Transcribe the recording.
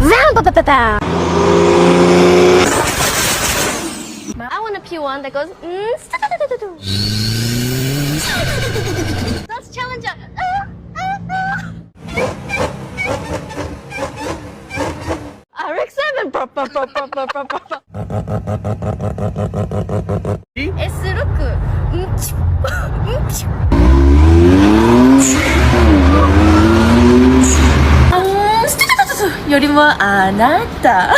ザンパパパパ I want a P1 that goes. That's challenger. RX7. S6. よりもあなた